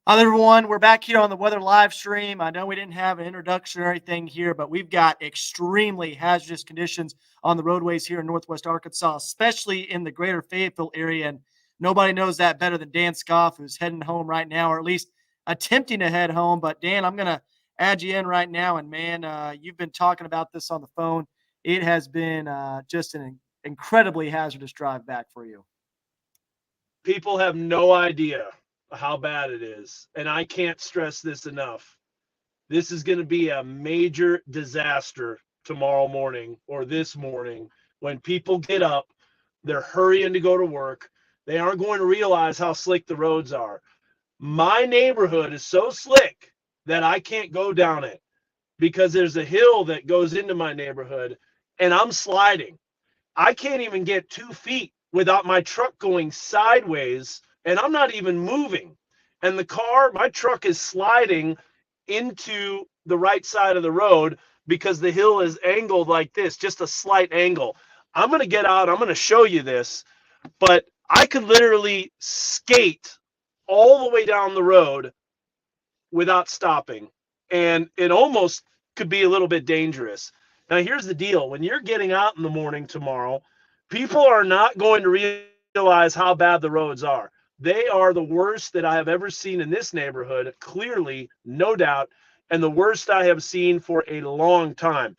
Hi, everyone. We're back here on the weather live stream. I know we didn't have an introduction or anything here, but we've got extremely hazardous conditions on the roadways here in Northwest Arkansas, especially in the greater Fayetteville area. And nobody knows that better than Dan Scoff, who's heading home right now, or at least attempting to head home. But Dan, I'm going to add you in right now. And man, you've been talking about this on the phone. It has been just an incredibly hazardous drive back for you. People have no idea how bad it is. And I can't stress this enough. This is going to be a major disaster tomorrow morning or this morning when people get up, they're hurrying to go to work. They aren't going to realize how slick the roads are. My neighborhood is so slick that I can't go down it because there's a hill that goes into my neighborhood and I'm sliding. I can't even get 2 feet without my truck going sideways, and I'm not even moving. And my truck is sliding into the right side of the road because the hill is angled like this, just a slight angle. I'm going to get out. I'm going to show you this, but I could literally skate all the way down the road without stopping. And it almost could be a little bit dangerous. Now, here's the deal. When you're getting out in the morning tomorrow, people are not going to realize how bad the roads are. They are the worst that I have ever seen in this neighborhood, clearly, no doubt, and the worst I have seen for a long time.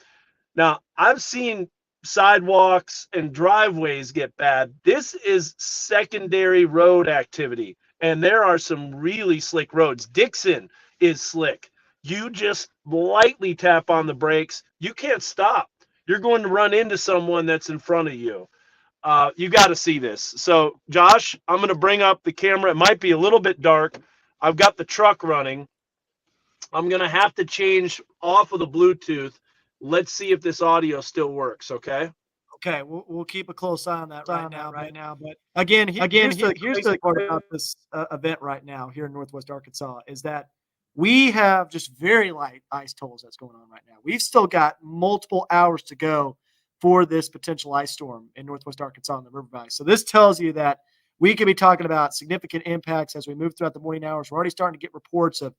Now, I've seen sidewalks and driveways get bad. This is secondary road activity, and there are some really slick roads. Dixon is slick. You just lightly tap on the brakes. You can't stop. You're going to run into someone that's in front of you. You got to see this. So, Josh, I'm going to bring up the camera. It might be a little bit dark. I've got the truck running. I'm going to have to change off of the Bluetooth. Let's see if this audio still works, okay? Okay, we'll keep a close eye on that right now. But again, here's the crazy part about this event right now here in Northwest Arkansas is that we have just very light ice totals that's going on right now. We've still got multiple hours to go for this potential ice storm in Northwest Arkansas and the River Valley. So this tells you that we could be talking about significant impacts as we move throughout the morning hours. We're already starting to get reports of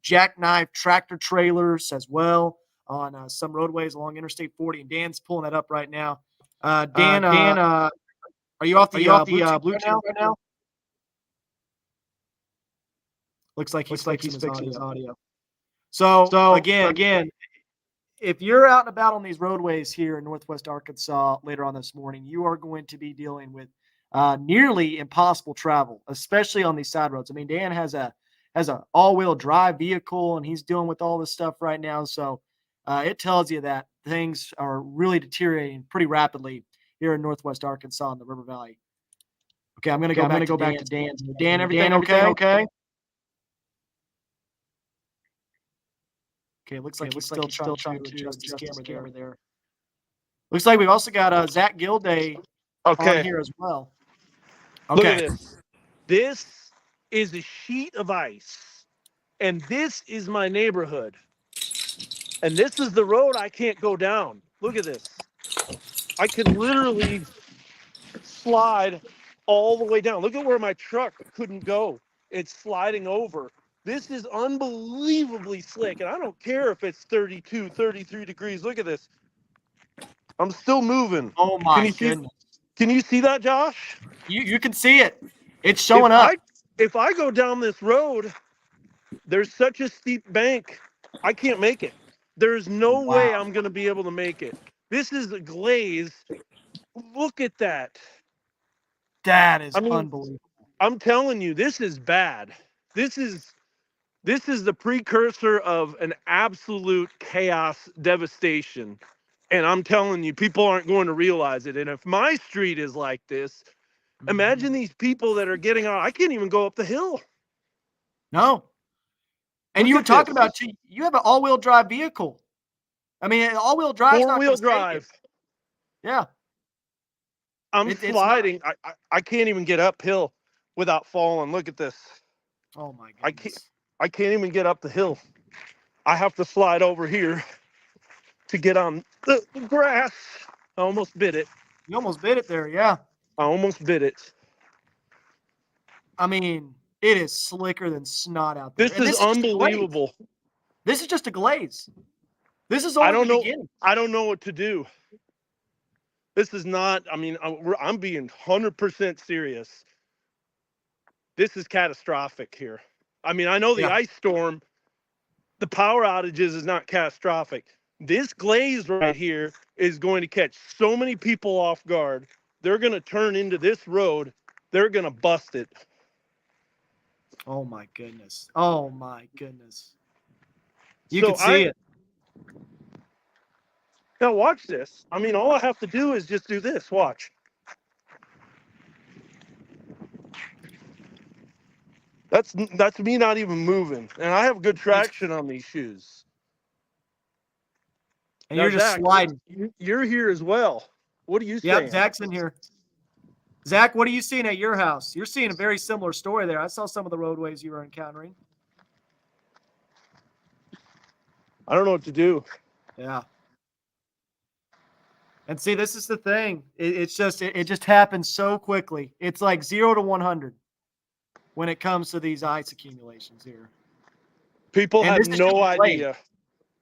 jackknife tractor trailers as well on some roadways along Interstate 40. And Dan's pulling that up right now. Dan, are you off the Bluetooth right now? Looks like he's fixing his audio. So again, if you're out and about on these roadways here in Northwest Arkansas later on this morning, you are going to be dealing with nearly impossible travel, especially on these side roads. I mean, Dan has a all-wheel drive vehicle, and he's dealing with all this stuff right now. So it tells you that things are really deteriorating pretty rapidly here in Northwest Arkansas and the River Valley. Okay, I'm going to go back to Dan. Dan, everything okay? Okay, it looks like he's still trying to adjust his camera there. Looks like we've also got Zach Gilday on here as well. Look Okay. at this. This is a sheet of ice, and this is my neighborhood. And this is the road I can't go down. Look at this. I can literally slide all the way down. Look at where my truck couldn't go. It's sliding over. This is unbelievably slick, and I don't care if it's 32, 33 degrees. Look at this. I'm still moving. Oh my goodness. Can you see that, Josh? You can see it. It's showing up. If I go down this road, there's such a steep bank, I can't make it. There's no way I'm going to be able to make it. This is a glaze. Look at that. That is unbelievable. I'm telling you, this is bad. This is the precursor of an absolute chaos devastation. And I'm telling you, people aren't going to realize it. And if my street is like this, imagine these people that are getting out. I can't even go up the hill. No. And you were talking about you have an all-wheel drive vehicle. I mean, all-wheel drive. Four-wheel drive. Yeah. I'm sliding. I can't even get uphill without falling. Look at this. Oh my goodness. I can't even get up the hill. I have to slide over here to get on the grass. I almost bit it. You almost bit it there, yeah. I almost bit it. I mean, It is slicker than snot out there. This is unbelievable. This is just a glaze. This is I only don't the know. beginning. I don't know what to do. This is not, I mean, I'm being 100% serious. This is catastrophic here. I mean, I know the ice storm, the power outages is not catastrophic. This glaze right here is going to catch so many people off guard. They're going to turn into this road. They're going to bust it. Oh, my goodness. Oh, my goodness. You can see it. Now watch this. I mean, all I have to do is just do this. Watch. That's me not even moving. And I have good traction on these shoes. And now, you're just Zach, sliding. You're here as well. What are you saying? Yep, Zach's in here. Zach, what are you seeing at your house? You're seeing a very similar story there. I saw some of the roadways you were encountering. I don't know what to do. Yeah. And see, this is the thing. It just happens so quickly. It's like 0 to 100 when it comes to these ice accumulations here. People have no idea.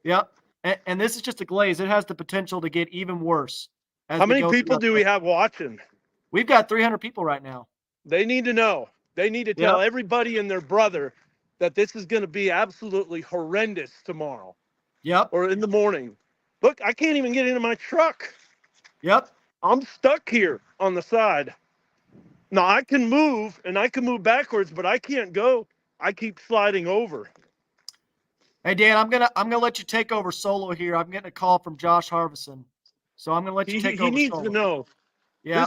Yep. And this is just a glaze. It has the potential to get even worse. How many people do we have watching? We've got 300 people right now. They need to know. They need to tell everybody and their brother that this is going to be absolutely horrendous tomorrow. Yep. Or in the morning. Look, I can't even get into my truck. Yep. I'm stuck here on the side. Now I can move and I can move backwards, but I can't go. I keep sliding over. Hey Dan, I'm gonna let you take over solo here. I'm getting a call from Josh Harvison, so I'm gonna let you take over. He needs to know. Yeah.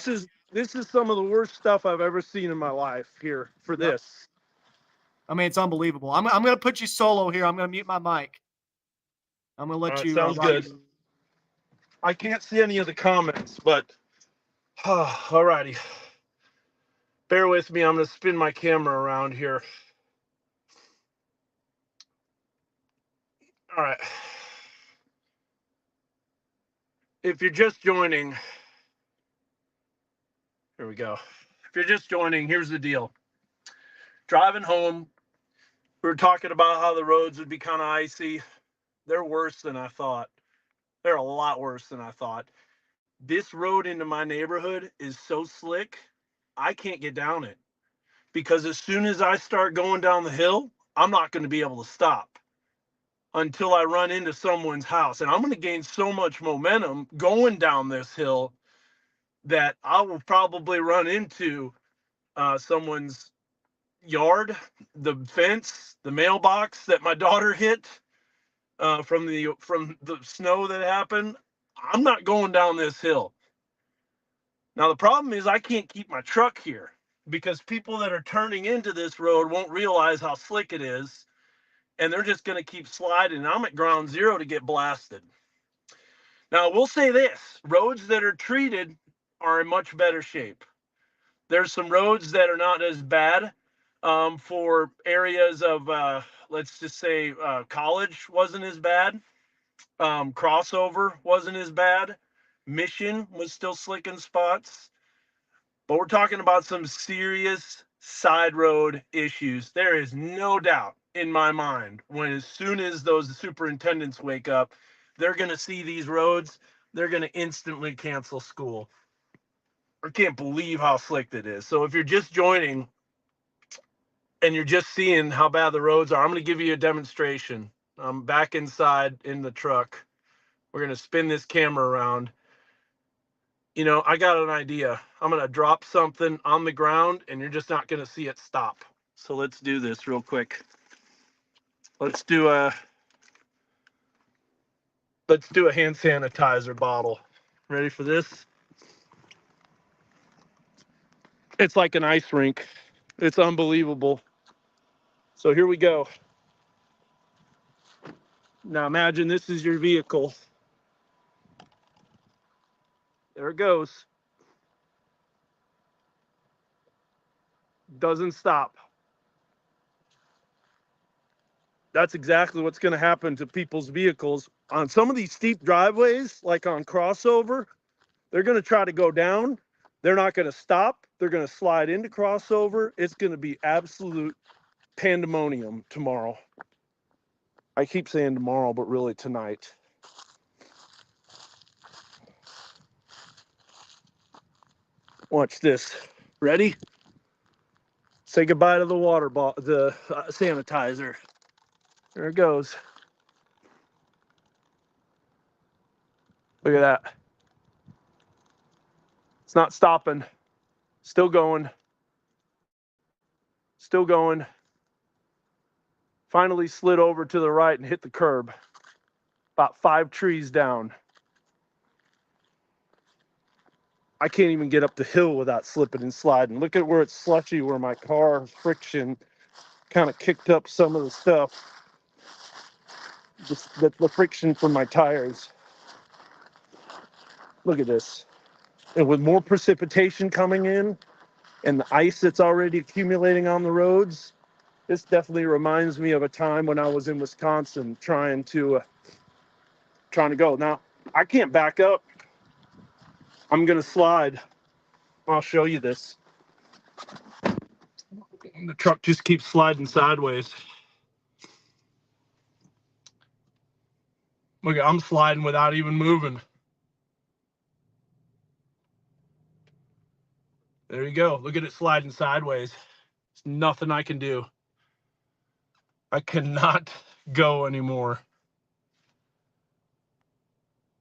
This is some of the worst stuff I've ever seen in my life here for this. I mean, it's unbelievable. I'm gonna put you solo here. I'm gonna mute my mic. I'm gonna let you. Sounds good. I can't see any of the comments, but all righty. Bear with me. I'm going to spin my camera around here. All right. If you're just joining, here we go. If you're just joining, here's the deal. Driving home, we were talking about how the roads would be kind of icy. They're worse than I thought. They're a lot worse than I thought. This road into my neighborhood is so slick, I can't get down it. Because as soon as I start going down the hill, I'm not going to be able to stop until I run into someone's house. And I'm going to gain so much momentum going down this hill that I will probably run into someone's yard, the fence, the mailbox that my daughter hit from the snow that happened. I'm not going down this hill. Now, the problem is I can't keep my truck here, because people that are turning into this road won't realize how slick it is, and they're just going to keep sliding. I'm at ground zero to get blasted. Now, we'll say this. Roads that are treated are in much better shape. There's some roads that are not as bad for areas of, let's just say, College wasn't as bad. Crossover wasn't as bad. Mission was still slick in spots. But we're talking about some serious side road issues. There is no doubt in my mind as soon as those superintendents wake up, they're going to see these roads. They're going to instantly cancel school. I can't believe how slick it is. So if you're just joining and you're just seeing how bad the roads are, I'm going to give you a demonstration. I'm back inside in the truck. We're going to spin this camera around. You know, I got an idea. I'm going to drop something on the ground and you're just not going to see it stop. So let's do this real quick. Let's do a hand sanitizer bottle. Ready for this? It's like an ice rink. It's unbelievable. So here we go. Now imagine this is your vehicle. There it goes. Doesn't stop. That's exactly what's going to happen to people's vehicles on some of these steep driveways, like on crossover. They're going to try to go down. They're not going to stop. They're going to slide into crossover. It's going to be absolute pandemonium tomorrow. I keep saying tomorrow, but really tonight. Watch this. Ready? Say goodbye to the water bottle, the sanitizer. There it goes. Look at that. It's not stopping. Still going. Still going. Finally slid over to the right and hit the curb. About 5 trees down. I can't even get up the hill without slipping and sliding. Look at where it's slushy, where my car friction kind of kicked up some of the stuff. The friction from my tires. Look at this. And with more precipitation coming in and the ice that's already accumulating on the roads, this definitely reminds me of a time when I was in Wisconsin trying to go. Now, I can't back up. I'm going to slide. I'll show you this. The truck just keeps sliding sideways. Look, I'm sliding without even moving. There you go. Look at it sliding sideways. There's nothing I can do. I cannot go anymore.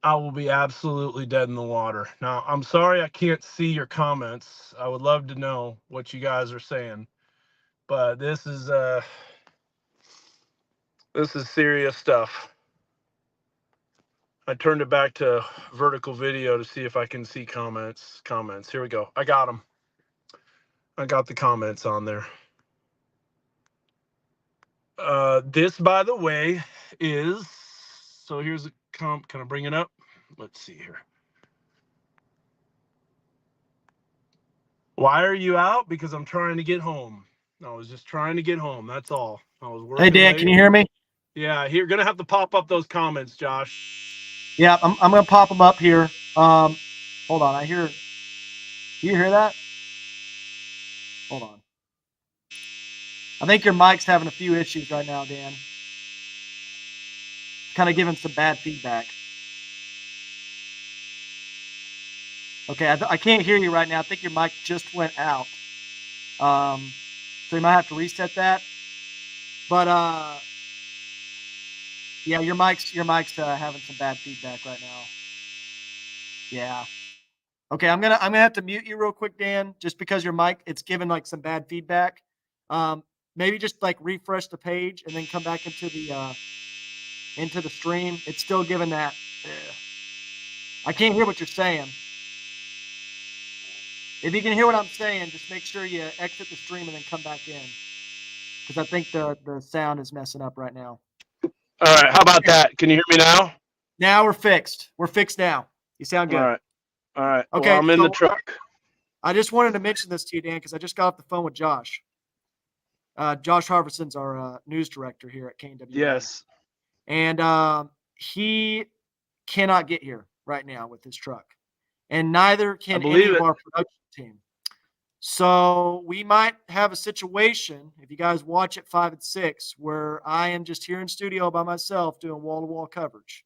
I will be absolutely dead in the water. Now, I'm sorry I can't see your comments. I would love to know what you guys are saying. But this is serious stuff. I turned it back to vertical video to see if I can see comments. Here we go. I got them. I got the comments on there. This, by the way, is, so here's a can I bring it up? Let's see here. Why are you out? Because I'm trying to get home. I was just trying to get home. That's all. I was working. Hey, Dan, late. can you hear me? Yeah, you're going to have to pop up those comments, Josh. Yeah, I'm going to pop them up here. Hold on. Do you hear that? Hold on. I think your mic's having a few issues right now, Dan. Kind of giving some bad feedback. Okay, I can't hear you right now. I think your mic just went out. So you might have to reset that. But yeah, your mic's having some bad feedback right now. Yeah. Okay, I'm gonna have to mute you real quick, Dan, just because your mic, it's giving like some bad feedback. Maybe just like refresh the page and then come back into the stream. It's still giving that. I can't hear what you're saying. If you can hear what I'm saying, just make sure you exit the stream and then come back in, because I think the sound is messing up right now. All right, how about that? Can you hear me now? Now we're fixed. We're fixed now. You sound good. All right. Okay, well, I'm in the truck. I just wanted to mention this to you, Dan, because I just got off the phone with Josh. Josh Harverson's our news director here at KNWA. Yes. And he cannot get here right now with his truck. And neither can any of our production team. So we might have a situation, if you guys watch at 5 and 6, where I am just here in studio by myself doing wall-to-wall coverage.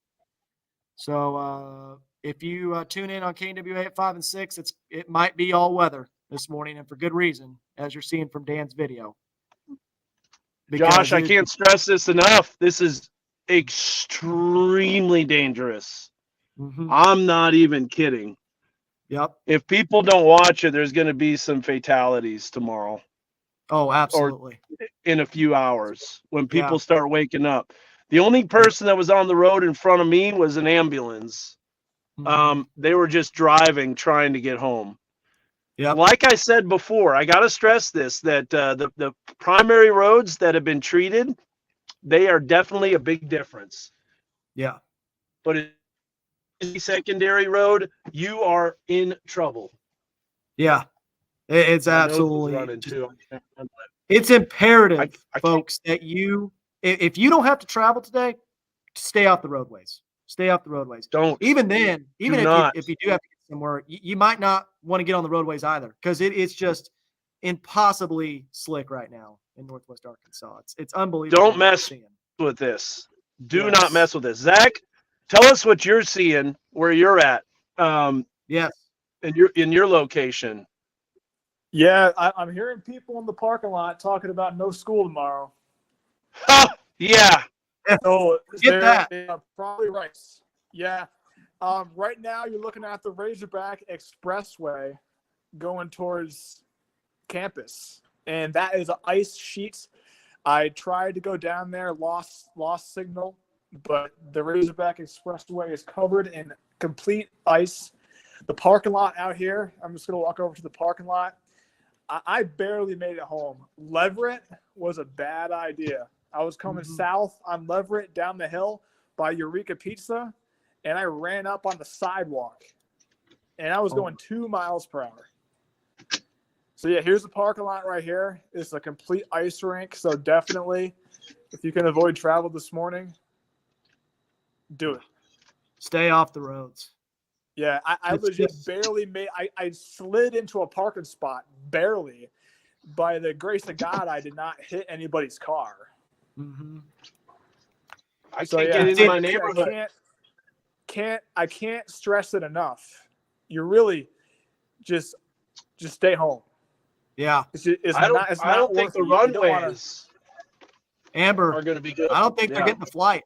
So if you tune in on KNWA at 5 and 6, it might be all weather this morning, and for good reason, as you're seeing from Dan's video. Josh, I can't stress this enough. This is extremely dangerous. Mm-hmm. I'm not even kidding. Yep. If people don't watch it, there's going to be some fatalities tomorrow. Oh, absolutely. Or in a few hours when people start waking up. The only person that was on the road in front of me was an ambulance. Mm-hmm. They were just driving, trying to get home. Yep. Like I said before, I got to stress this, that the primary roads that have been treated, they are definitely a big difference. Yeah. But a secondary road, you are in trouble. Yeah. It's absolutely it's imperative, folks, that if you don't have to travel today, stay off the roadways. Stay off the roadways. Don't. Even then, even if you do have to get somewhere, you might not want to get on the roadways either, because it's just impossibly slick right now in Northwest Arkansas. It's unbelievable. Don't mess with this. Do not Yes. mess with this. Zach, tell us what you're seeing where you're at. Yes. In your location. Yeah, I'm hearing people in the parking lot talking about no school tomorrow. Yeah. So Get that. they're probably right. Yeah. Right now you're looking at the Razorback Expressway going towards campus, and that is an ice sheet. I tried to go down there, lost signal, but the Razorback Expressway is covered in complete ice. The parking lot out here, I'm just going to walk over to the parking lot. I barely made it home. Leverett was a bad idea. I was coming south on Leverett down the hill by Eureka Pizza, and I ran up on the sidewalk, and I was going 2 miles per hour. So, yeah, here's the parking lot right here. It's a complete ice rink, so definitely, if you can avoid travel this morning, do it. Stay off the roads. Yeah, I legit barely made – I slid into a parking spot, barely. By the grace of God, I did not hit anybody's car. Mm-hmm. I can't get into my neighborhood. I can't stress it enough. You're really just stay home. Yeah. I don't think the runways Amber are going to be good. I don't think they're getting the flight.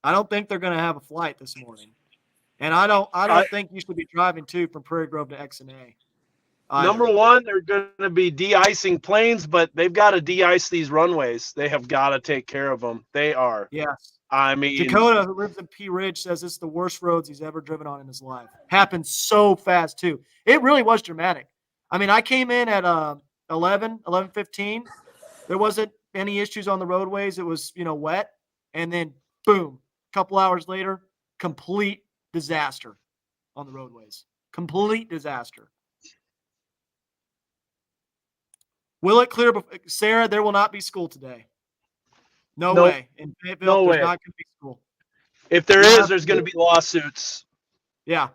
I don't think they're going to have a flight this morning. And I don't think you should be driving from Prairie Grove to XNA. Number one, they're going to be de-icing planes, but they've got to de-ice these runways. They have got to take care of them. They are. Yes. I mean, Dakota, who lives in Pea Ridge, says it's the worst roads he's ever driven on in his life. Happened so fast, too. It really was dramatic. I mean, I came in at 11:15. There wasn't any issues on the roadways. It was, wet. And then, boom, a couple hours later, complete disaster on the roadways. Complete disaster. Will it clear? Sarah, there will not be school today. No way. In Fayetteville, there's not going to be school. If there is, there's going to be lawsuits. Yeah.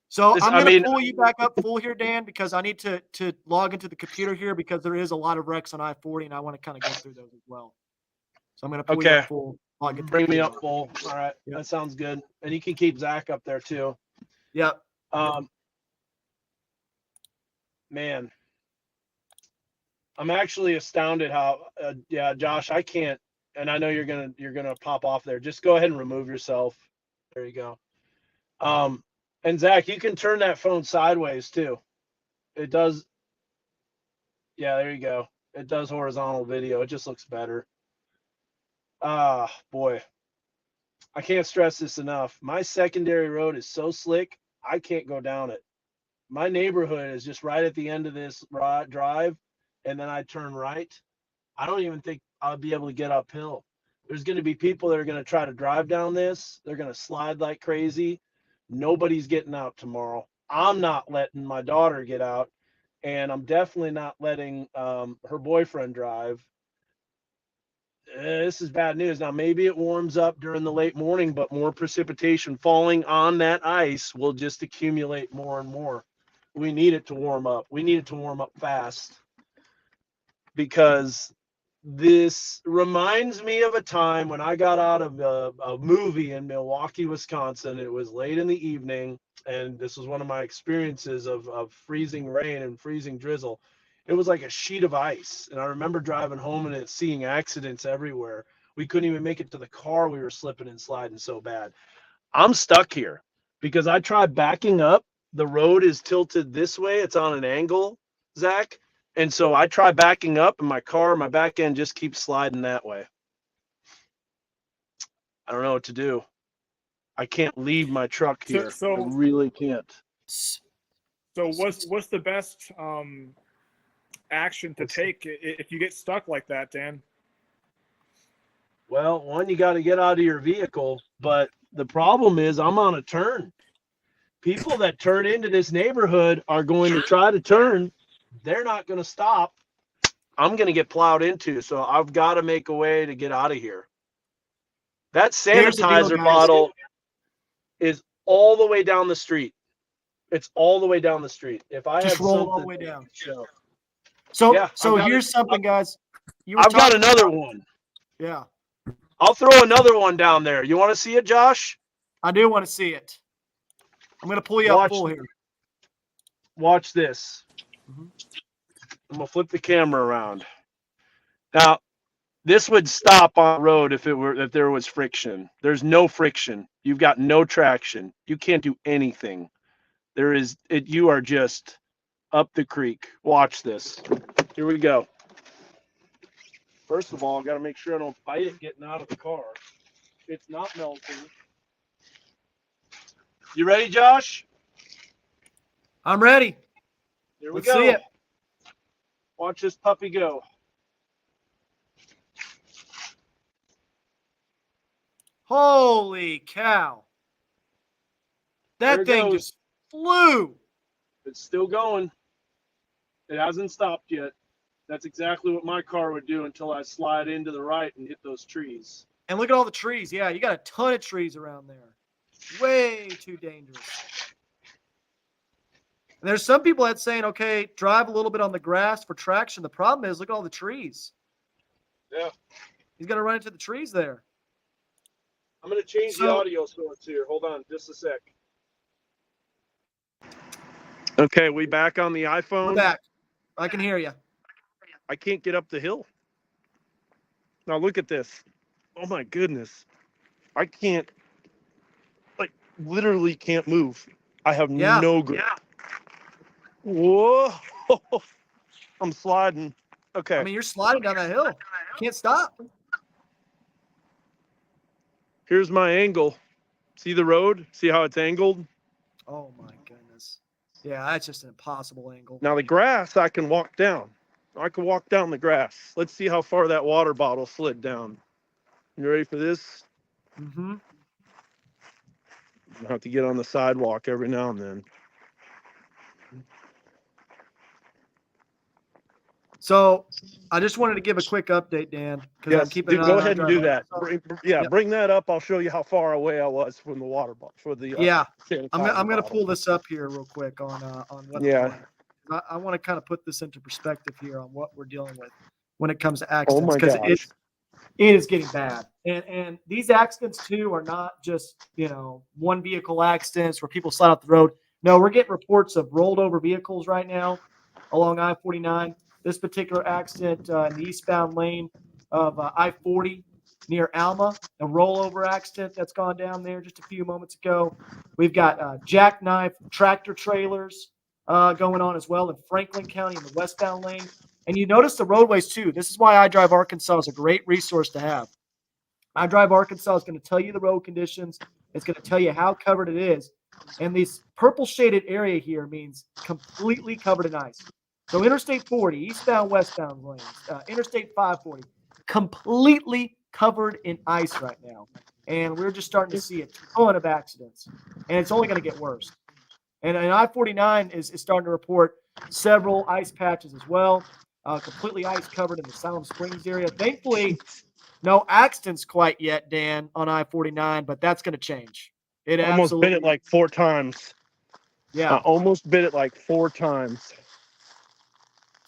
So I'm going to pull you back up full here, Dan, because I need to log into the computer here because there is a lot of wrecks on I-40, and I want to kind of go through those as well. So I'm going to pull you up full. Bring me up full. All right. Yep. That sounds good. And you can keep Zach up there too. Yep. Man, I'm actually astounded how, Josh, I can't, and I know you're gonna pop off there. Just go ahead and remove yourself. There you go. And Zach, you can turn that phone sideways too. It does. Yeah, there you go. It does horizontal video. It just looks better. Boy, I can't stress this enough. My secondary road is so slick, I can't go down it. My neighborhood is just right at the end of this drive, and then I turn right. I don't even think I'll be able to get uphill. There's going to be people that are going to try to drive down this. They're going to slide like crazy. Nobody's getting out tomorrow. I'm not letting my daughter get out, and I'm definitely not letting her boyfriend drive. This is bad news. Now, maybe it warms up during the late morning, but more precipitation falling on that ice will just accumulate more and more. We need it to warm up. We need it to warm up fast, because this reminds me of a time when I got out of a movie in Milwaukee, Wisconsin. It was late in the evening, and this was one of my experiences of freezing rain and freezing drizzle. It was like a sheet of ice, and I remember driving home and seeing accidents everywhere. We couldn't even make it to the car. We were slipping and sliding so bad. I'm stuck here because I tried backing up. The road is tilted this way. It's on an angle, Zach. And so I try backing up, and my back end just keeps sliding that way. I don't know what to do. I can't leave my truck here. I really can't. So what's the best action to take if you get stuck like that, Dan? Well, one, you got to get out of your vehicle, but the problem is I'm on a turn. People that turn into this neighborhood are going to try to turn. They're not going to stop. I'm going to get plowed into, so I've got to make a way to get out of here. That sanitizer bottle is all the way down the street. It's all the way down the street. If I Just had roll something all the way down. to show. So Yeah, so I've got here's it. something, guys. You were I've got talking another about- one. Yeah, I'll throw another one down there. You want to see it, Josh? I do want to see it. I'm gonna pull you up full here. Watch this. Mhm. I'm gonna flip the camera around. Now, this would stop on the road if there was friction. There's no friction. You've got no traction. You can't do anything. You are just up the creek. Watch this. Here we go. First of all, I got to make sure I don't fight it getting out of the car. It's not melting. You ready, Josh? I'm ready. Here we Let's go. see it. Watch this puppy go. Holy cow! There That it thing goes. just flew. It's still going. It hasn't stopped yet. That's exactly what my car would do until I slide into the right and hit those trees. And look at all the trees. Yeah, you got a ton of trees around there. Way too dangerous. And there's some people that's saying, okay, drive a little bit on the grass for traction. The problem is, look at all the trees. Yeah. He's going to run into the trees there. I'm going to change the audio source here. Hold on just a sec. Okay, we back on the iPhone? We're back. I can hear you. I can't get up the hill. Now look at this. Oh my goodness. I can't, literally can't move. I have no grip. Yeah. Whoa. I'm sliding. Okay. I mean, you're sliding down that hill. Can't stop. Here's my angle. See the road? See how it's angled? Oh my goodness. Yeah, that's just an impossible angle. Now the grass I can walk down. I can walk down the grass. Let's see how far that water bottle slid down. You ready for this? Mm-hmm. I have to get on the sidewalk every now and then. So I just wanted to give a quick update, Dan, because I'm keeping an eye go on ahead and do that. Yep. Bring that up. I'll show you how far away I was from the water bottle for the I'm gonna pull this up here real quick on what I want to kind of put this into perspective here on what we're dealing with when it comes to accidents, because it is getting bad. And these accidents too are not just, one vehicle accidents where people slide off the road. No, we're getting reports of rolled over vehicles right now along I-49. This particular accident in the eastbound lane of I-40 near Alma, a rollover accident that's gone down there just a few moments ago. We've got jackknife tractor trailers going on as well in Franklin County in the westbound lane. And you notice the roadways too. This is why iDrive Arkansas is a great resource to have. iDrive Arkansas is going to tell you the road conditions. It's going to tell you how covered it is. And this purple shaded area here means completely covered in ice. So Interstate 40, eastbound, westbound lanes, Interstate 540, completely covered in ice right now. And we're just starting to see a ton of accidents. And it's only going to get worse. And I-49 is starting to report several ice patches as well. Completely ice covered in the Salem Springs area. Thankfully, no accidents quite yet, Dan, on I-49, but that's going to change. It almost bit it like 4 times. Yeah. I almost bit it like 4 times.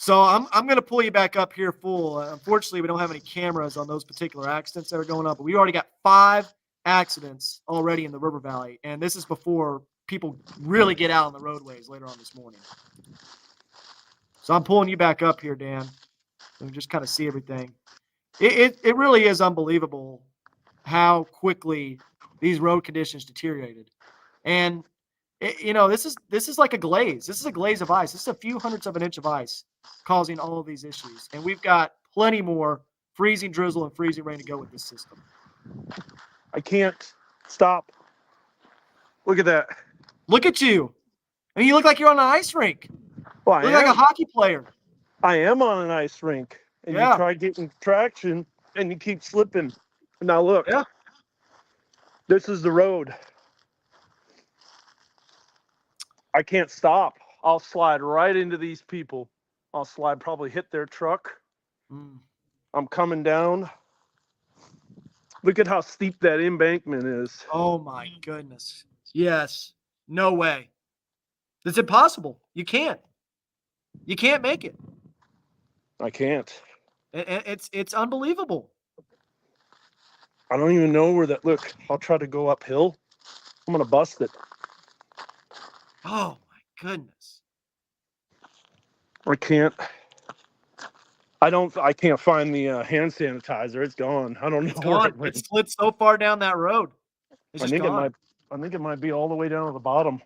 So I'm going to pull you back up here full. Unfortunately, we don't have any cameras on those particular accidents that are going up, but we already got 5 accidents already in the River Valley, and this is before people really get out on the roadways later on this morning. So I'm pulling you back up here, Dan, and just kind of see everything. It really is unbelievable how quickly these road conditions deteriorated. And this is like a glaze. This is a glaze of ice. This is a few hundredths of an inch of ice causing all of these issues. And we've got plenty more freezing drizzle and freezing rain to go with this system. I can't stop. Look at that. Look at you. I mean, you look like you're on an ice rink. Well, you look like a hockey player. I am on an ice rink. And you try getting traction and you keep slipping. Now look. Yeah. This is the road. I can't stop. I'll slide right into these people. I'll slide, probably hit their truck. I'm coming down. Look at how steep that embankment is. Oh my goodness. Yes. No way. It's impossible. You can't make it. I can't. And it's unbelievable. I don't even know where that. Look, I'll try to go uphill. I'm gonna bust it. Oh my goodness. I can't. I can't find the hand sanitizer. It's gone. I don't know It's where gone. it went. It slid so far down that road. It's just gone. I think it might be all the way down to the bottom.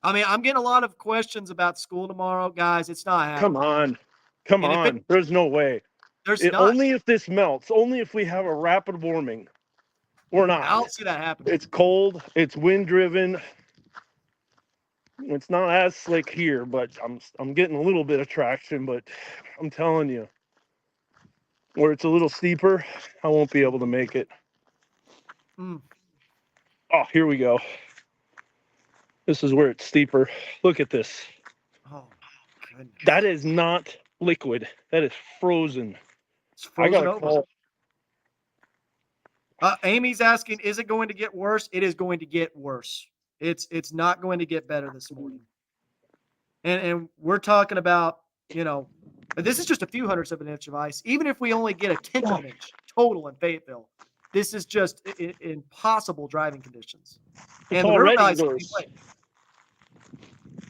I mean, I'm getting a lot of questions about school tomorrow, guys. It's not happening. Come on. There's no way. There's not. Only if this melts. Only if we have a rapid warming. We're not. I don't see that happening. It's cold. It's wind driven. It's not as slick here, but I'm getting a little bit of traction. But I'm telling you, where it's a little steeper, I won't be able to make it. Mm. Oh, here we go. This is where it's steeper. Look at this. Oh, goodness. That is not liquid. That is frozen. It's frozen I gotta over. call. Amy's asking, is it going to get worse? It is going to get worse. It's not going to get better this morning. And we're talking about, this is just a few hundredths of an inch of ice. Even if we only get a tenth of an inch total in Fayetteville, this is just impossible driving conditions. It's already worse.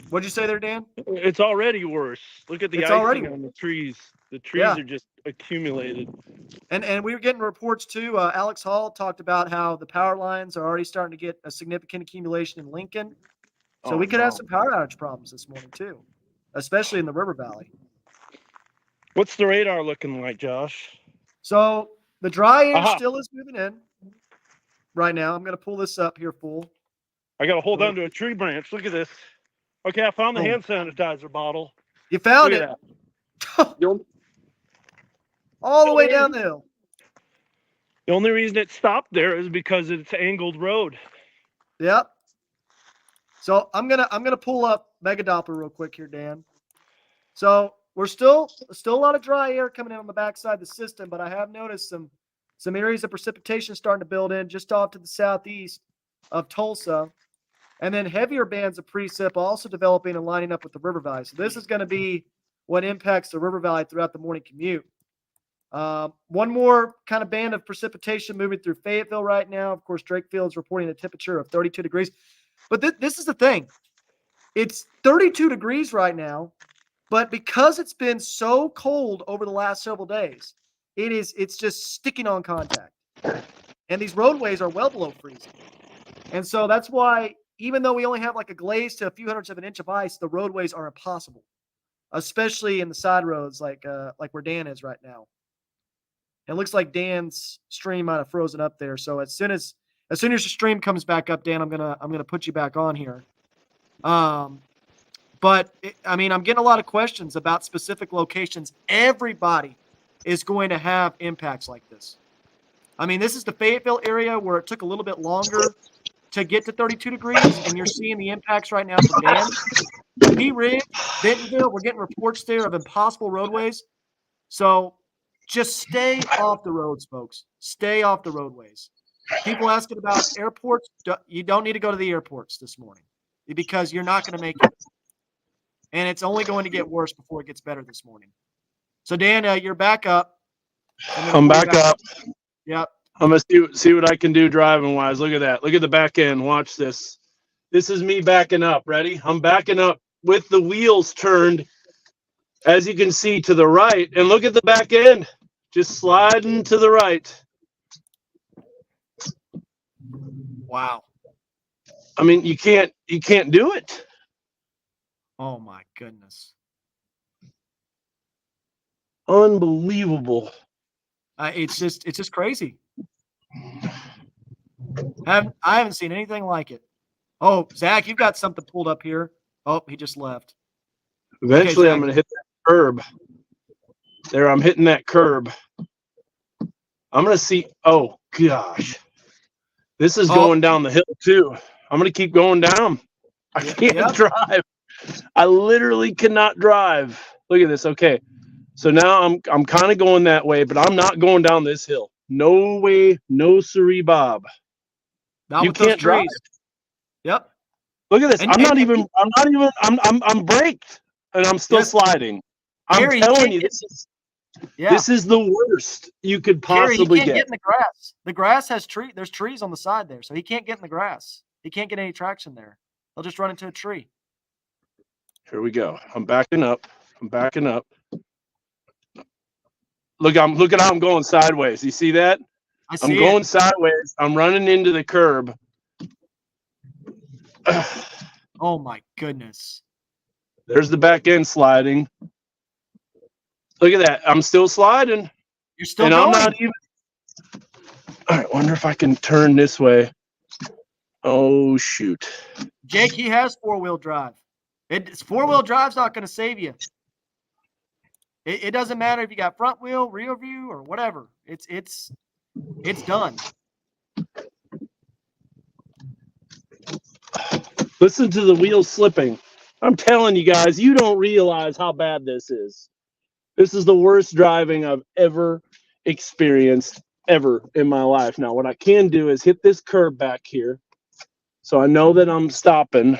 What'd you say there, Dan? It's already worse. Look at the icing on the trees. The trees are just accumulated. And we were getting reports too. Alex Hall talked about how the power lines are already starting to get a significant accumulation in Lincoln. So we could have some power outage problems this morning too, especially in the River Valley. What's the radar looking like, Josh? So the dry air still is moving in right now. I'm going to pull this up here full. I got to hold on to a tree branch. Look at this. Okay, I found the hand sanitizer bottle. You found it. All the way down the hill. The only reason it stopped there is because it's angled road. Yep. So I'm gonna pull up Mega Doppler real quick here, Dan. So we're still a lot of dry air coming in on the backside of the system, but I have noticed some areas of precipitation starting to build in just off to the southeast of Tulsa. And then heavier bands of precip also developing and lining up with the River Valley. So this is going to be what impacts the River Valley throughout the morning commute. One more kind of band of precipitation moving through Fayetteville right now. Of course, Drakefield is reporting a temperature of 32 degrees. But this is the thing. It's 32 degrees right now, but because it's been so cold over the last several days, it's just sticking on contact. And these roadways are well below freezing. And so that's why, even though we only have like a glaze to a few hundredths of an inch of ice, the roadways are impossible, especially in the side roads like where Dan is right now. It looks like Dan's stream might have frozen up there. So as soon as your stream comes back up, Dan, I'm gonna put you back on here. I'm getting a lot of questions about specific locations. Everybody is going to have impacts like this. I mean, this is the Fayetteville area where it took a little bit longer to get to 32 degrees, and you're seeing the impacts right now for Dan. Pea Ridge, Bentonville, we're getting reports there of impossible roadways. So just stay off the roads, folks. Stay off the roadways. People asking about airports, you don't need to go to the airports this morning because you're not going to make it. And it's only going to get worse before it gets better this morning. So, Dan, you're back up. I'm back up. Yep. I'm going to see what I can do driving-wise. Look at that. Look at the back end. Watch this. This is me backing up. Ready? I'm backing up with the wheels turned, as you can see, to the right. And look at the back end. Just sliding to the right. Wow. I mean, you can't do it. Oh, my goodness. Unbelievable. It's just crazy. I haven't seen anything like it. Oh, Zach, you've got something pulled up here. Oh, he just left. Eventually, okay, I'm going to hit that curb. There, I'm hitting that curb. I'm going to see. Oh, gosh. This is going down the hill, too. I'm going to keep going down. I can't drive. I literally cannot drive. Look at this. Okay. So now I'm kind of going that way, but I'm not going down this hill. No way, no siree, Bob. Not you with can't those trees. drive. Yep. Look at this. And- I'm braked and I'm still Yes. sliding. I'm Gary, telling you, can't Yeah. this is the worst you could Gary, he possibly can't get. get in the grass. The grass has there's trees on the side there, so he can't get in the grass. He can't get any traction there. He'll just run into a tree. Here we go. I'm backing up. Look at how I'm going sideways. You see that? I see I'm going sideways. I'm running into the curb. Oh my goodness. There's the back end sliding. Look at that. I'm still sliding. You're still And going. I'm not even. I wonder if I can turn this way. Oh, shoot. Jake, he has 4-wheel drive. It's 4-wheel drive's not going to save you. It doesn't matter if you got front wheel, rear view, or whatever. It's done. Listen to the wheels slipping. I'm telling you guys, you don't realize how bad this is. This is the worst driving I've ever experienced ever in my life. Now, what I can do is hit this curb back here. So I know that I'm stopping.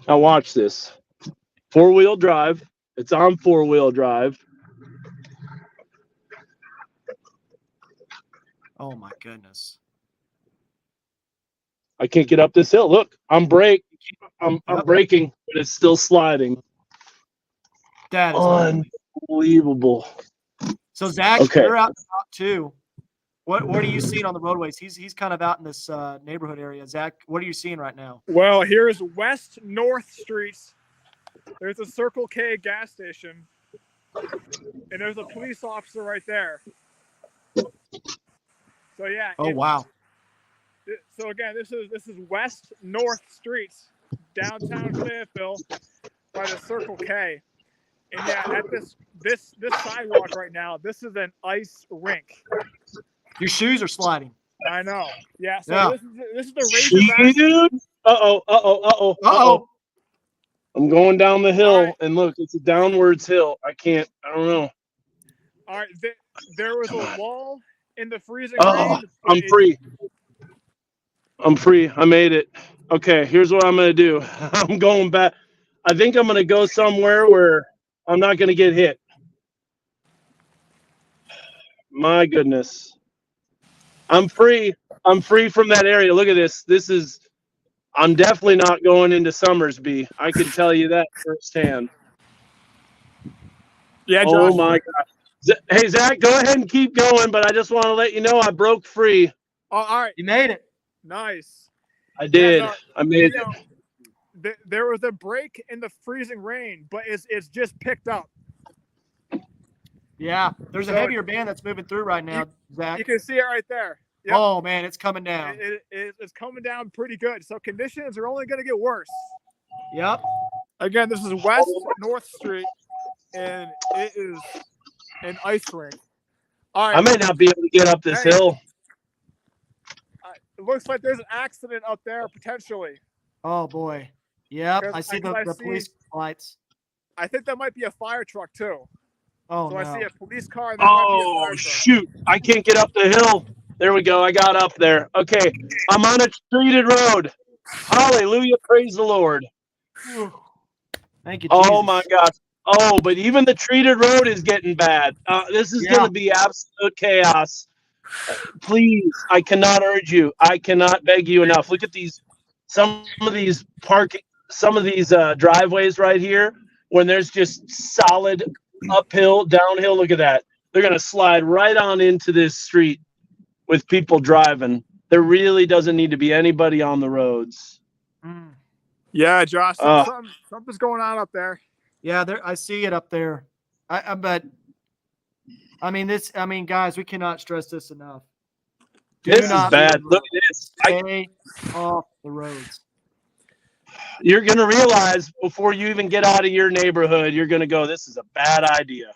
Now watch this. 4-wheel drive. It's on 4-wheel drive. Oh my goodness. I can't get up this hill. Look, I'm braking. I'm Yep. braking, but it's still sliding. That is Unbelievable. So Zach, Okay. you're out top too. What are you seeing on the roadways? He's kind of out in this neighborhood area. Zach, what are you seeing right now? Well, here's West North Streets. There's a Circle K gas station, and there's a police officer right there. So yeah. Oh wow. So again, this is West North Streets, downtown Fayetteville, by the Circle K, and yeah, at this sidewalk right now, this is an ice rink. Your shoes are sliding. I know. Yeah. So Yeah. this is the Razorback. Dude. Uh-oh. I'm going down the hill, right. and look, it's a downwards hill. I don't know. All right. There was a wall in the freezing Oh, rain. I'm free. I'm free. I made it. Okay, here's what I'm going to do. I'm going back. I think I'm going to go somewhere where I'm not going to get hit. My goodness. I'm free. I'm free from that area. Look at this. I'm definitely not going into Summersby. I can tell you that firsthand. Yeah, Josh. Oh my God. Hey, Zach, go ahead and keep going, but I just want to let you know I broke free. Oh, all right. You made it. Nice. I did. no, I made you it. know, there was a break in the freezing rain, but it's just picked up. Yeah. There's a So- heavier band that's moving through right now, Zach. You can see it right there. Yep. Oh man, it's coming down. It's coming down pretty good. So conditions are only going to get worse. Yep. Again, this is West North Street, and it is an ice rink. All right. I may not be able to get up this Hey. hill. It looks like there's an accident up there potentially. Oh boy. Yep. Because I see the I see- police lights. I think that might be a fire truck too. Oh So no. I see a police car. And that might be a Oh, fire truck. shoot. I can't get up the hill. There we go. I got up there. Okay. I'm on a treated road. Hallelujah. Praise the Lord. Thank you, Jesus. Oh, my gosh. Oh, but even the treated road is getting bad. This is going to be absolute chaos. Please, I cannot urge you. I cannot beg you enough. Look at some of these driveways right here when there's just solid uphill, downhill. Look at that. They're going to slide right on into this street with people driving. There really doesn't need to be anybody on the roads. Mm. Yeah, Josh. Something's going on up there. Yeah, I see it up there. But I mean, guys, we cannot stress this enough. This is bad. Look at this. Stay off the roads. You're going to realize before you even get out of your neighborhood, you're going to go, this is a bad idea.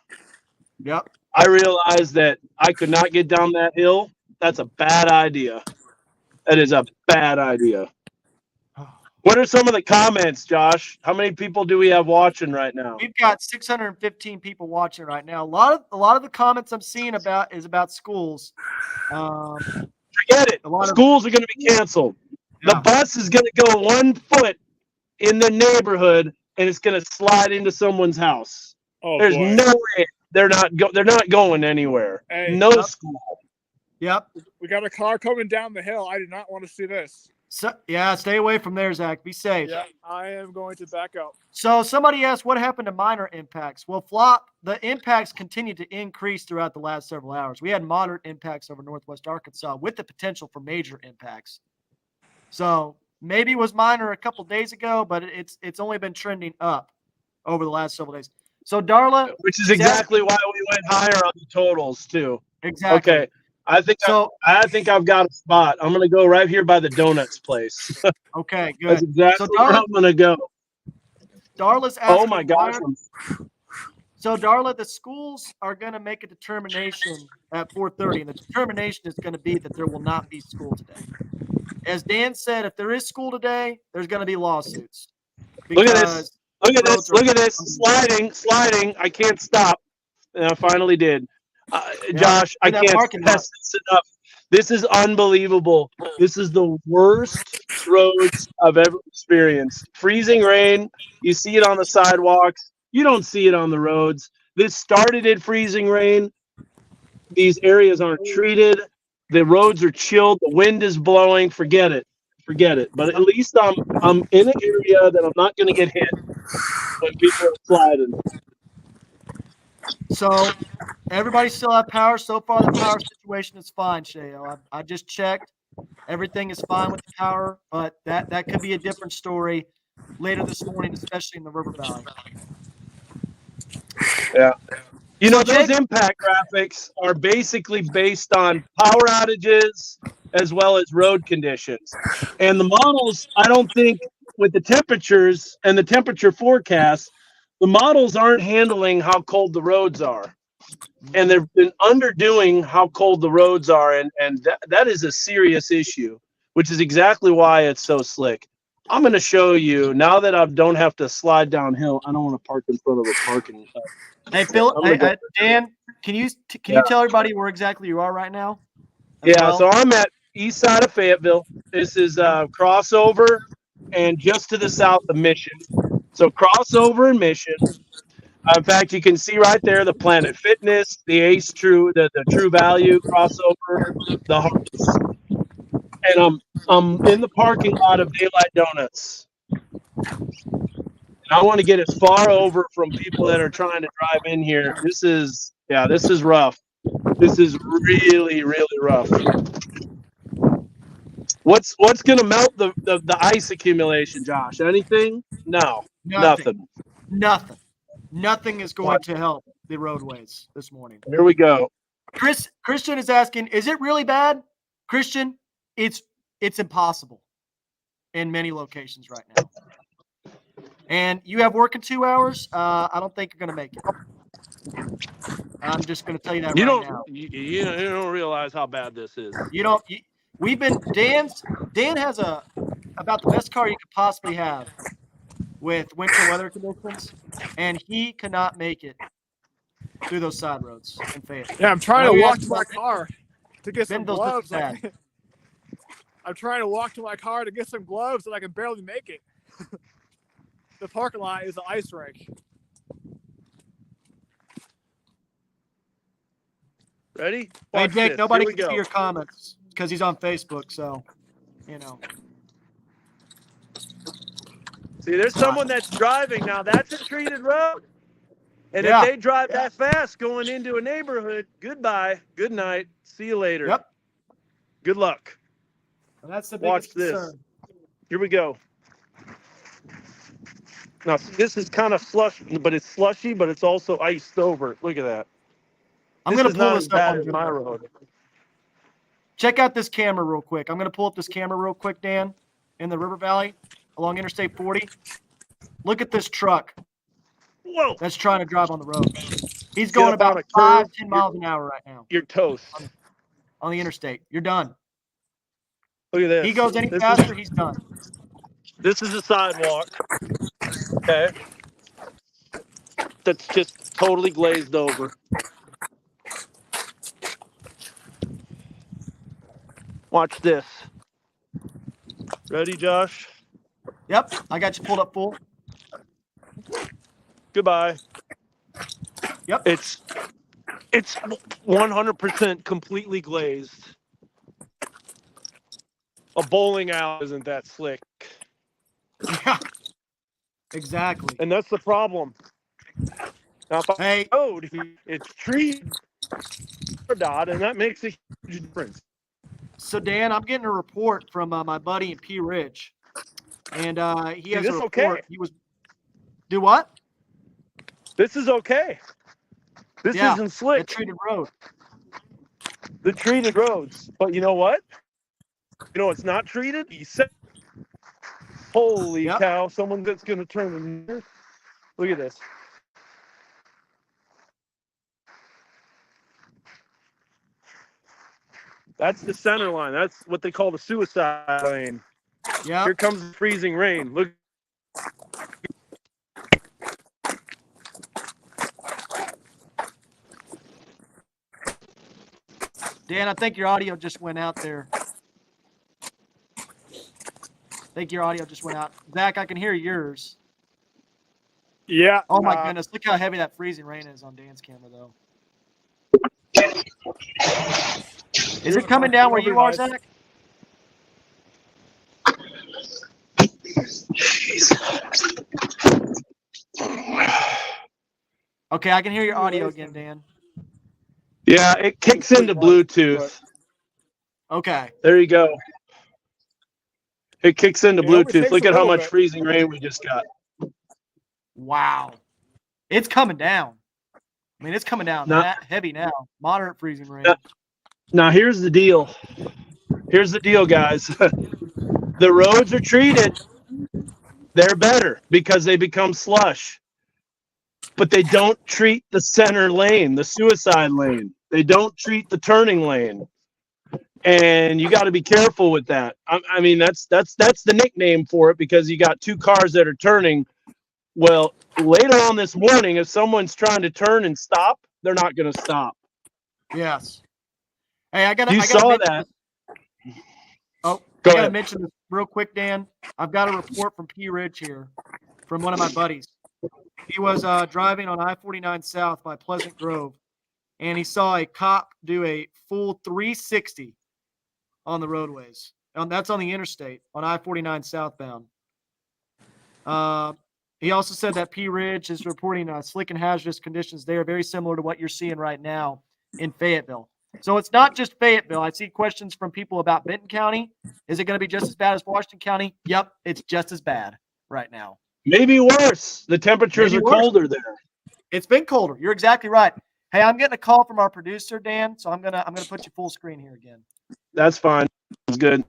Yep. I realized that I could not get down that hill. That's a bad idea. That is a bad idea. What are some of the comments, Josh? How many people do we have watching right now? We've got 615 people watching right now. A lot of the comments I'm seeing is about schools. Forget Forget it. A lot of Schools are going to be canceled. The Yeah. bus is going to go 1 foot in the neighborhood, and it's going to slide into someone's house. Oh, There's boy. no way they're not going anywhere. Hey, No Yep. school. Yep. We got a car coming down the hill. I do not want to see this. So, yeah, stay away from there, Zach. Be safe. Yeah, I am going to back up. So somebody asked what happened to minor impacts. Well, Flop, the impacts continued to increase throughout the last several hours. We had moderate impacts over northwest Arkansas with the potential for major impacts. So maybe it was minor a couple days ago, but it's only been trending up over the last several days. So Darla, Which is exactly why we went higher on the totals too. exactly. Okay. I think I've got a spot. I'm gonna go right here by the donuts place. Okay, good. That's exactly So where I'm gonna go. Darla's asking. Oh my gosh. So Darla, the schools are going to make a determination at 4:30, and the determination is going to be that there will not be school today. As Dan said, if there is school today, there's going to be lawsuits. Look at this. Look at this. roads are- Look at this. Sliding. I can't stop. And I finally did. Josh, I in that can't parking lot. stress this enough. This is unbelievable. This is the worst roads I've ever experienced. Freezing rain. You see it on the sidewalks. You don't see it on the roads. This started in freezing rain. These areas aren't treated. The roads are chilled. The wind is blowing. Forget it. But at least I'm in an area that I'm not going to get hit when people are sliding. So everybody still have power. So far, the power situation is fine, Shayo. I just checked. Everything is fine with the power, but that could be a different story later this morning, especially in the River Valley. Yeah. You So know, those Jake- impact graphics are basically based on power outages as well as road conditions. And the models, I don't think, with the temperatures and the temperature forecasts, the models aren't handling how cold the roads are. And they've been underdoing how cold the roads are. And that is a serious issue, which is exactly why it's so slick. I'm going to show you, now that I don't have to slide downhill, I don't want to park in front of a parking. Hey, Phil, I'm gonna go. Dan, can you tell everybody where exactly you are right now? as Yeah, well? so I'm at east side of Fayetteville. This is crossover and just to the south of Mission. So crossover and Mission. In fact, you can see right there the Planet Fitness, the Ace True, the True Value crossover, the Hearts. And I'm in the parking lot of Daylight Donuts. And I want to get as far over from people that are trying to drive in here. This is rough. This is really, really rough. What's gonna melt the ice accumulation, Josh? Anything? No, nothing. Nothing is going to help the roadways this morning. Here we go. Christian is asking, is it really bad? Christian, it's impossible in many locations right now. And you have work in 2 hours. I don't think you're going to make it. I'm just going to tell you that now. You don't realize how bad this is. Dan has about the best car you could possibly have with winter weather conditions, and he cannot make it through those side roads in Fayetteville. Yeah, I'm trying to walk to my car to get some Benville's gloves. looking bad. I'm trying to walk to my car to get some gloves, and I can barely make it. The parking lot is an ice rink. Ready? Hey, Watch Jake, this. nobody Here we can see go. your comments because he's on Facebook, so, you know. See, there's someone that's driving now. That's a treated road. And Yeah. if they drive that fast going into a neighborhood, goodbye, good night, see you later. Yep. Good luck. And that's the Watch biggest this. concern. Here we go. Now, this is kind of slush, but it's slushy, but it's also iced over. Look at that. I'm going to is pull not this as up bad on as my road. Check out this camera real quick. I'm going to pull up this camera real quick, Dan, in the River Valley along Interstate 40. Look at this truck Whoa. that's trying to drive on the road. He's going up on about a curve, 5-10 miles an hour right now You're toast. on the interstate. You're done. Look at this. He goes any This faster, he's done. This is a sidewalk. Okay. That's just totally glazed over. Watch this. Ready, Josh? Yep, I got you pulled up full. Goodbye. Yep. It's 100% completely glazed. A bowling alley isn't that slick. Yeah. Exactly. And that's the problem. Now, if I Hey, road, it's treated dot, and that makes a huge difference. so Dan, I'm getting a report from my buddy in P Ridge, and he See, has a this report. okay. He was do what? This is okay. This Yeah, isn't the slick. treated road. The treated roads. But you know what? You know it's not treated? He said, holy Yep. cow, someone that's going to turn the mirror. Look at this. That's the center line. That's what they call the suicide lane. Yep. Here comes the freezing rain. Look. Dan, I think your audio just went out there. I think your audio just went out. Zach, I can hear yours. Yeah. Oh my goodness, look how heavy that freezing rain is on Dan's camera, though. Is it coming down where you are, Zach? Okay, I can hear your audio again, Dan. Yeah, it kicks into Bluetooth. Okay. There you go. It kicks into It only Bluetooth. takes Look a at how little much bit. freezing rain we just got. Wow. It's coming down. I mean, it's coming down that heavy now. Moderate freezing rain. Now, here's the deal. Here's the deal, guys. The roads are treated. They're better because they become slush. But they don't treat the center lane, the suicide lane. They don't treat the turning lane. And you got to be careful with that. I mean, that's the nickname for it because you got two cars that are turning. Well, later on this morning, if someone's trying to turn and stop, they're not going to stop. Yes. Hey, I gotta. You I gotta saw mention that. This. Oh, Go I gotta ahead. mention this real quick, Dan. I've got a report from P Ridge here, from one of my buddies. He was driving on I-49 South by Pleasant Grove, and he saw a cop do a full 360 on the roadways. That's on the interstate on I-49 southbound. He also said that P Ridge is reporting slick and hazardous conditions there, very similar to what you're seeing right now in Fayetteville. So it's not just Fayetteville. I see questions from people about Benton County. Is it going to be just as bad as Washington County? Yep, it's just as bad right now. Maybe worse. The temperatures are colder there. It's been colder. You're exactly right. Hey, I'm getting a call from our producer, Dan, so I'm gonna put you full screen here again. That's fine. It's good.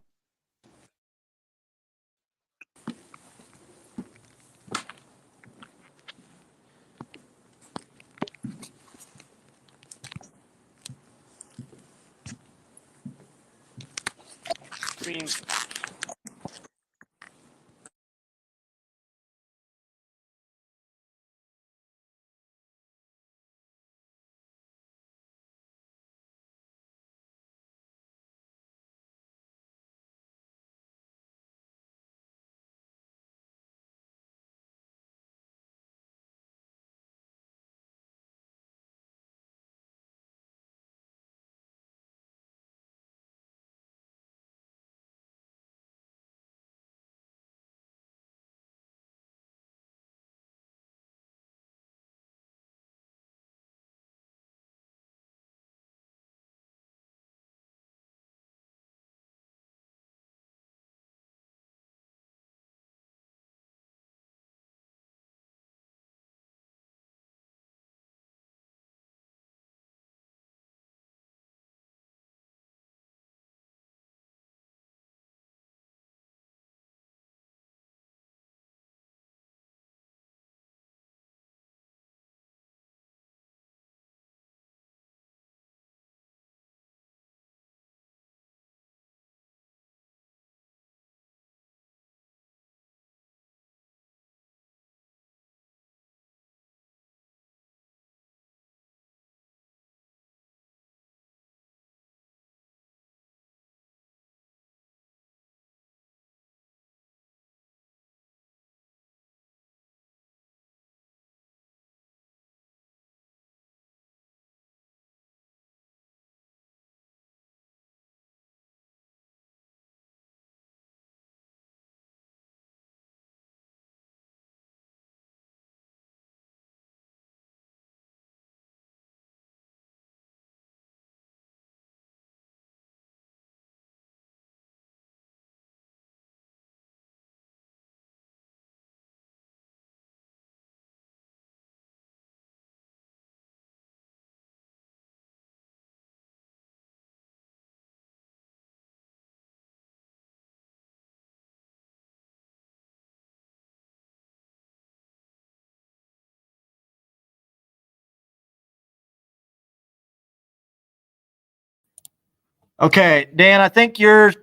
Okay, Dan, I think your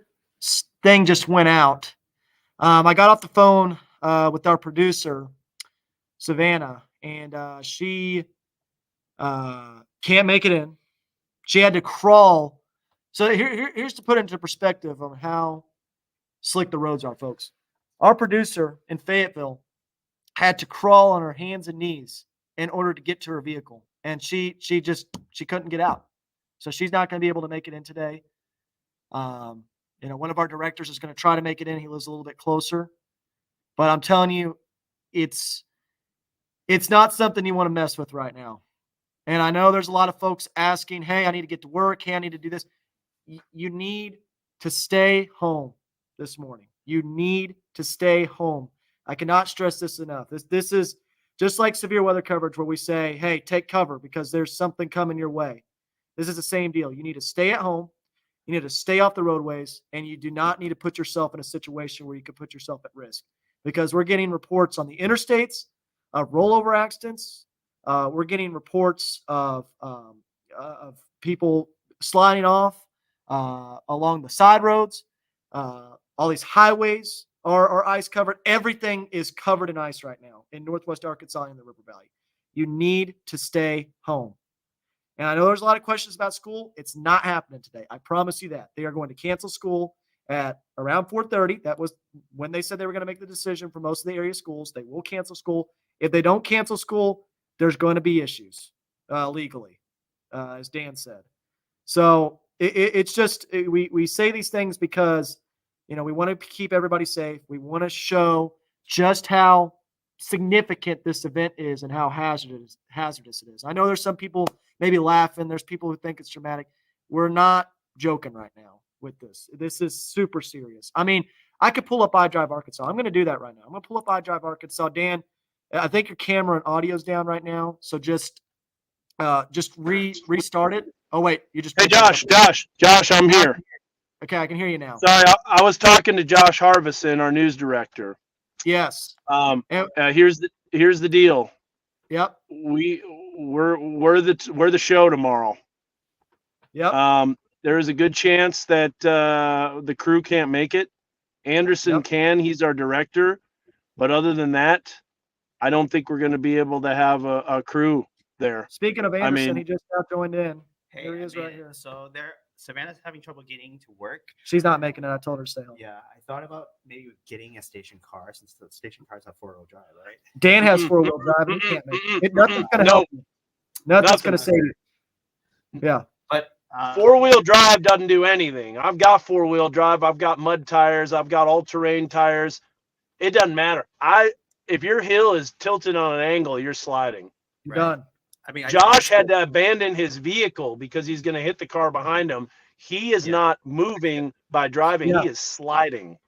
thing just went out. I got off the phone with our producer, Savannah, and she can't make it in. She had to crawl. So here's to put into perspective on how slick the roads are, folks. Our producer in Fayetteville had to crawl on her hands and knees in order to get to her vehicle, and she couldn't get out. So she's not going to be able to make it in today. One of our directors is going to try to make it in. He lives a little bit closer, but I'm telling you, it's not something you want to mess with right now. And I know there's a lot of folks asking, hey, I need to get to work. Hey, I need to do this. You need to stay home this morning. You need to stay home. I cannot stress this enough. This is just like severe weather coverage where we say, hey, take cover because there's something coming your way. This is the same deal. You need to stay at home. You need to stay off the roadways, and you do not need to put yourself in a situation where you could put yourself at risk because we're getting reports on the interstates of rollover accidents. We're getting reports of people sliding off along the side roads. All these highways are ice covered. Everything is covered in ice right now in Northwest Arkansas and the River Valley. You need to stay home. And I know there's a lot of questions about school. It's not happening today. I promise you that. They are going to cancel school at around 4:30. That was when they said they were going to make the decision for most of the area schools. They will cancel school. If they don't cancel school, there's going to be issues legally, as Dan said. So it's just we say these things because we want to keep everybody safe. We want to show just how significant this event is and how hazardous it is. I know there's some people maybe laughing. There's people who think it's dramatic. We're not joking right now with this. This is super serious. I mean, I could pull up iDrive Arkansas. I'm going to do that right now. I'm going to pull up iDrive Arkansas. Dan, I think your camera and audio's down right now. So just restart it. Oh, wait. You just. Hey, Josh, I'm here. Okay, I can hear you now. Sorry, I was talking to Josh Harbison, our news director. Yes. Here's the deal. Yep. We're the show tomorrow. Yep. There is a good chance that the crew can't make it. Anderson can. He's our director. But other than that, I don't think we're going to be able to have a crew there. Speaking of Anderson, he just got joined in. Hey, here he is right here. So Savannah's having trouble getting to work. She's not making it. I told her to stay home. Yeah, I thought about maybe getting a station car since the station cars have 4-wheel drive, right? Dan has 4-wheel drive. He can't make it. Nothing's going to help you. Nothing's going to save you. Yeah. But 4-wheel drive doesn't do anything. I've got 4-wheel drive. I've got mud tires. I've got all-terrain tires. It doesn't matter. If your hill is tilted on an angle, you're sliding. You're done. I mean, Josh had to abandon his vehicle because he's going to hit the car behind him. He is not moving by driving. Yeah. He is sliding.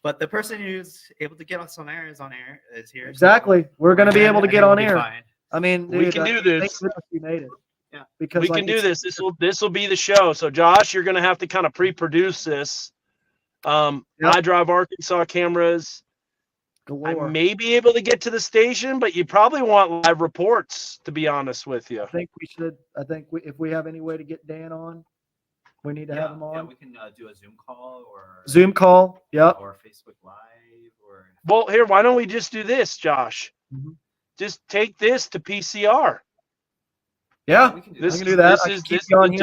But the person who's able to get us on air is here. Exactly. We're going to be able to get on air. Fine. I mean, We can do this. You made it. Yeah. Because We can do this. This will be the show. So Josh, you're going to have to kind of pre-produce this. iDrive Arkansas cameras. Galore. I may be able to get to the station, but you probably want live reports, to be honest with you. I think we should. I think if we have any way to get Dan on, we need to have him on. Yeah, we can do a Zoom call or Zoom call. Yep. Or Facebook Live or. Well, here, why don't we just do this, Josh? Mhm. Just take this to PCR. Yeah. We can do This I can is do that. this I is can keep this you on is here.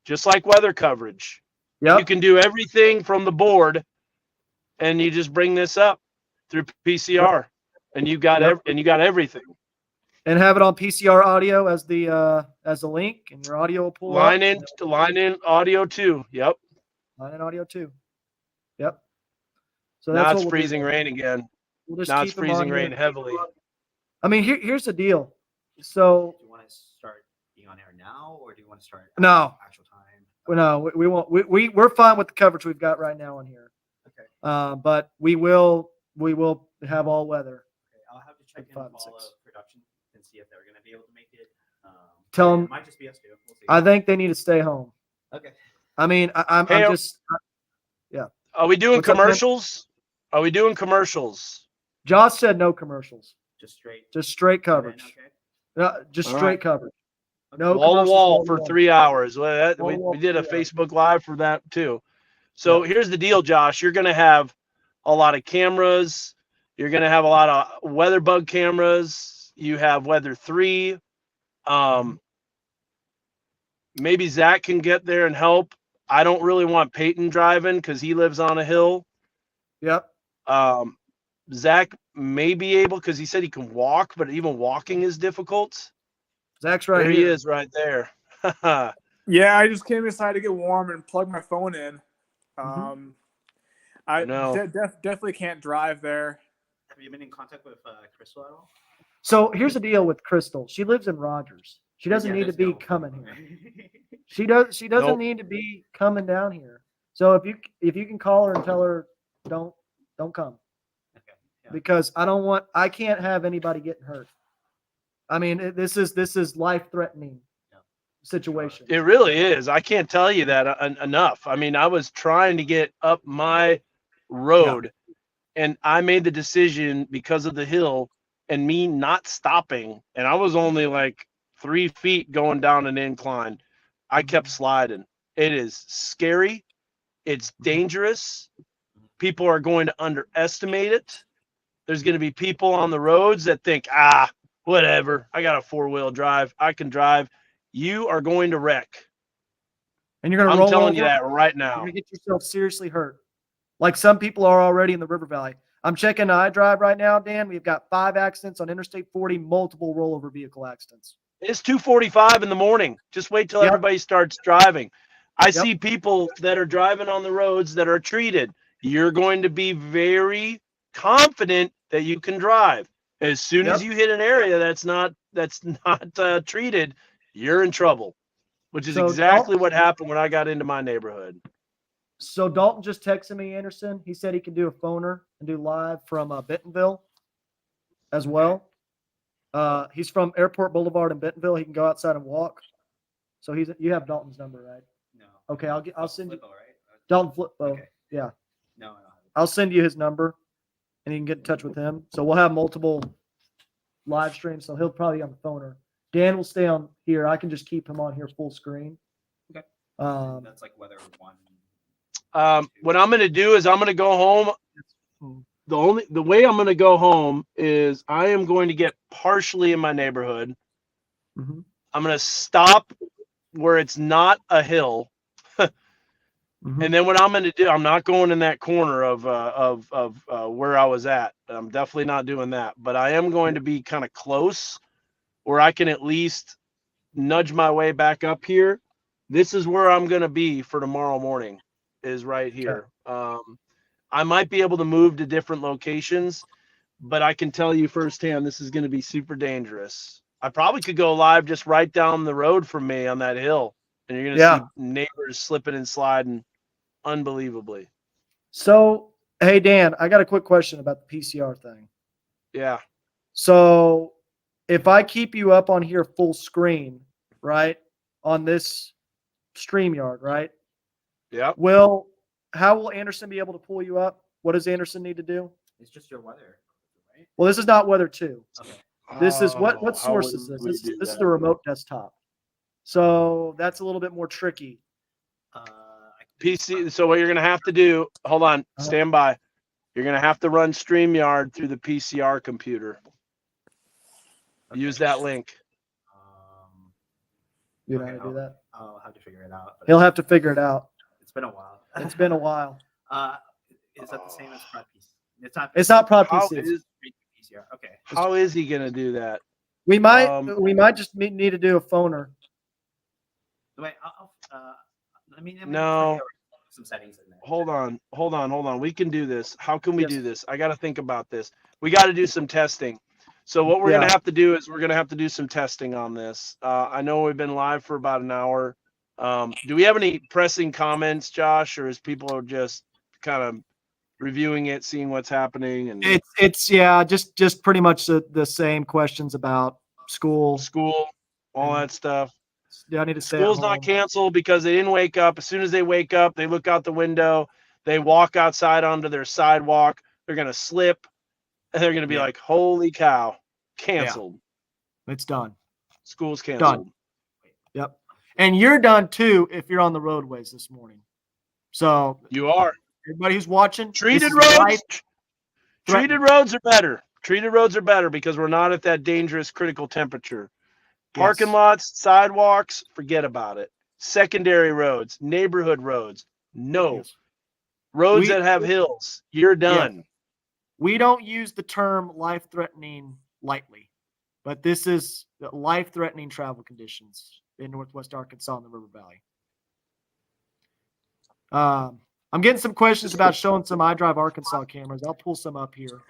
just like weather coverage. Yep. You can do everything from the board, and you just bring this up through PCR, and you got everything. And have it on PCR audio as the link, and your audio will pull Line up. in audio too. Yep. Line in audio too. Yep. So Now that's it's what we'll freezing do. rain again. We'll just Now keep it's him on freezing here. rain heavily. I mean, here's the deal. So Do you want to start being on air now, or do you want to start No. actual time? no, we won't. We're fine with the coverage we've got right now on here. Okay. But we will have all weather. Okay, I'll have to check in 5 with and all 6. of production and see if they're going to be able to make it. Tell it 'em- might just be us two. We'll see. I think they need to stay home. Okay. I mean, I'm Hey, just. Are we doing What's up, man? commercials? Are we doing commercials? Josh said no commercials, Just straight. just straight Then, coverage. okay. Just All straight right. coverage. No wall to commercials, wall to for wall. 3 hours. Well, Wall to wall we did a for 3 hours. Facebook Live for that too. So Yeah. here's the deal, Josh. You're going to have a lot of cameras. You're going to have a lot of weather bug cameras. You have Weather 3. Maybe Zach can get there and help. I don't really want Peyton driving because he lives on a hill. Yep. Zach may be able because he said he can walk, but even walking is difficult. Zach's right There here. he is right there. Yeah, I just came inside to get warm and plug my phone in. I know. definitely can't drive there. Have you been in contact with Crystal at all? So here's the deal with Crystal. She lives in Rogers. She doesn't need to be coming here. She doesn't Nope. need to be coming down here. So if you can call her and tell her don't come. Okay. Yeah. Because I can't have anybody getting hurt. I mean, this is life-threatening situation. It really is. I can't tell you that enough. I mean, I was trying to get up my road and I made the decision because of the hill and me not stopping. And I was only like 3 feet going down an incline. I kept sliding. It is scary. It's dangerous. People are going to underestimate it. There's going to be people on the roads that think, whatever. I got a 4-wheel drive. I can drive. You are going to wreck. And you're going to I'm roll telling you over. that right You're now. going to get yourself seriously hurt. Like some people are already in the River Valley. I'm checking iDrive right now, Dan. We've got 5 accidents on Interstate 40, multiple rollover vehicle accidents. It's 2:45 in the morning. Just wait till everybody starts driving. I see people that are driving on the roads that are treated. You're going to be very confident that you can drive. As soon as you hit an area that's not treated, you're in trouble, which is exactly what happened when I got into my neighborhood. So Dalton just texted me, Anderson. He said he can do a phoner and do live from Bentonville as well. He's from Airport Boulevard in Bentonville. He can go outside and walk. So you have Dalton's number, right? No. Okay, I'll send you. Flippo, right? Dalton Flippo. Okay. Yeah. No, I don't have it. I'll send you his number, and you can get in touch with him. So we'll have multiple live streams. So he'll probably be on the phoner. Dan will stay on here. I can just keep him on here full screen. Okay. That's like weather 1. What I'm going to do is I'm going to go home. The way I'm going to go home is I am going to get partially in my neighborhood. Mm-hmm. I'm going to stop where it's not a hill. And then what I'm going to do, I'm not going in that corner of where I was at. I'm definitely not doing that. But I am going to be kind of close where I can at least nudge my way back up here. This is where I'm going to be for tomorrow morning, is right here. I might be able to move to different locations, but I can tell you firsthand, this is going to be super dangerous. I probably could go live just right down the road from me on that hill, and you're going to see neighbors slipping and sliding unbelievably. So, hey, Dan, I got a quick question about the PCR thing. Yeah. So if I keep you up on here full screen, right, on this StreamYard, right? Yeah. How will Anderson be able to pull you up? What does Anderson need to do? It's just your weather, right? Well, this is not Weather 2. Okay. This is what source is this? This is the remote desktop. So that's a little bit more tricky. PC. So what you're going to have to do, hold on, stand by. You're going to have to run StreamYard through the PCR computer. Okay. Use that link. You know how to do that? I'll have to figure it out. He'll have to figure it out. It's been a while. It's been a while. Is that the same as Prod PC? It's not Prod PC. PCR. Okay. How is he going to do that? We might just need to do a phoner. Wait, no. Some settings in there. Hold on. We can do this. How can we do this? I got to think about this. We got to do some testing. So what we're going to have to do is we're going to have to do some testing on this. I know we've been live for about an hour. Do we have any pressing comments, Josh, or is people are just kind of reviewing it, seeing what's happening? And it's just pretty much the same questions about school, all that stuff. Yeah, I need to say school's not canceled because they didn't wake up. As soon as they wake up, they look out the window, they walk outside onto their sidewalk. They're gonna slip, and they're gonna be like, "Holy cow, canceled!" Yeah. It's done. School's canceled. Done. Yep. And you're done too if you're on the roadways this morning. So You are. everybody who's watching, Treated this is roads. life Treated threatening. roads are better. Treated roads are better because we're not at that dangerous critical temperature. Parking Yes. lots, sidewalks, forget about it. Secondary roads, neighborhood roads, no. Yes. Roads We- that have hills, you're done. We don't use the term life-threatening lightly, but this is life-threatening travel conditions in Northwest Arkansas and the River Valley. I'm getting some questions about showing some iDrive Arkansas cameras. I'll pull some up here.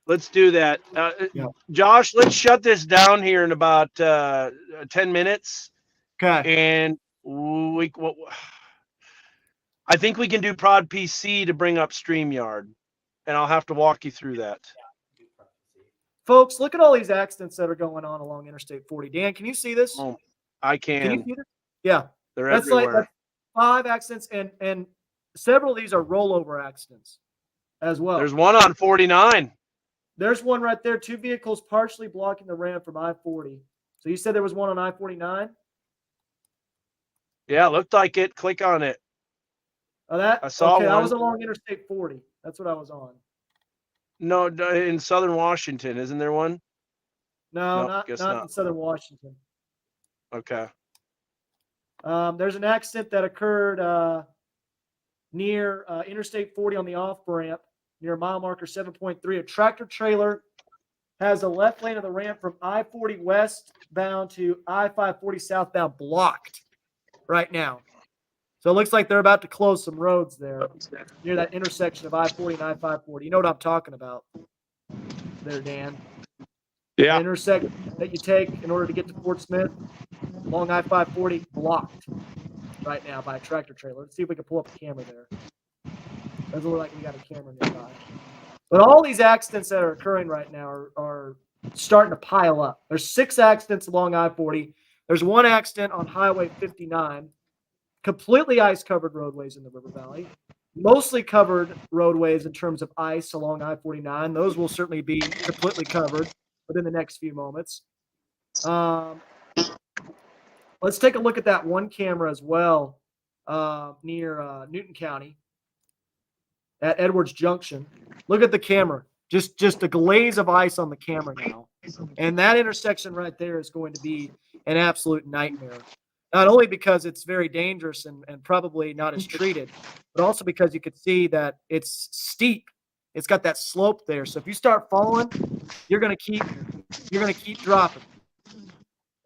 Let's do that. Yeah. Josh, let's shut this down here in about 10 minutes. Okay. And I think we can do Prod PC to bring up StreamYard, and I'll have to walk you through that. Folks, look at all these accidents that are going on along Interstate 40. Dan, can you see this? Oh, I Can you can. see this? Yeah. They're That's everywhere. like 5 accidents, and several of these are rollover accidents as well. There's one on 49. There's one right there. 2 vehicles partially blocking the ramp from I-40. So you said there was one on I-49? Yeah, looked like it. Click on it. Oh, that? I saw okay, I one. was along Interstate 40. That's what I was on. No, in Southern Washington, isn't there one? No, Nope, guess not not. in Southern Washington. Okay. There's an accident that occurred near Interstate 40 on the off-ramp near mile marker 7.3. A tractor trailer has the left lane of the ramp from I-40 westbound to I-540 southbound blocked right now. So it looks like they're about to close some roads there near that intersection of I-40 and I-540. You know what I'm talking about there, Dan? Yeah. The intersection that you take in order to get to Fort Smith along I-540 blocked right now by a tractor trailer. Let's see if we can pull up a camera there. Doesn't look like we got a camera nearby. But all these accidents that are occurring right now are starting to pile up. There's 6 accidents along I-40. There's 1 accident on Highway 59. Completely ice-covered roadways in the River Valley. Mostly covered roadways in terms of ice along I-49. Those will certainly be completely covered within the next few moments. Let's take a look at that one camera as well near Newton County at Edwards Junction. Look at the camera. Just a glaze of ice on the camera now. And that intersection right there is going to be an absolute nightmare. Not only because it's very dangerous and probably not as treated, but also because you could see that it's steep. It's got that slope there. So if you start falling, you're going to keep dropping.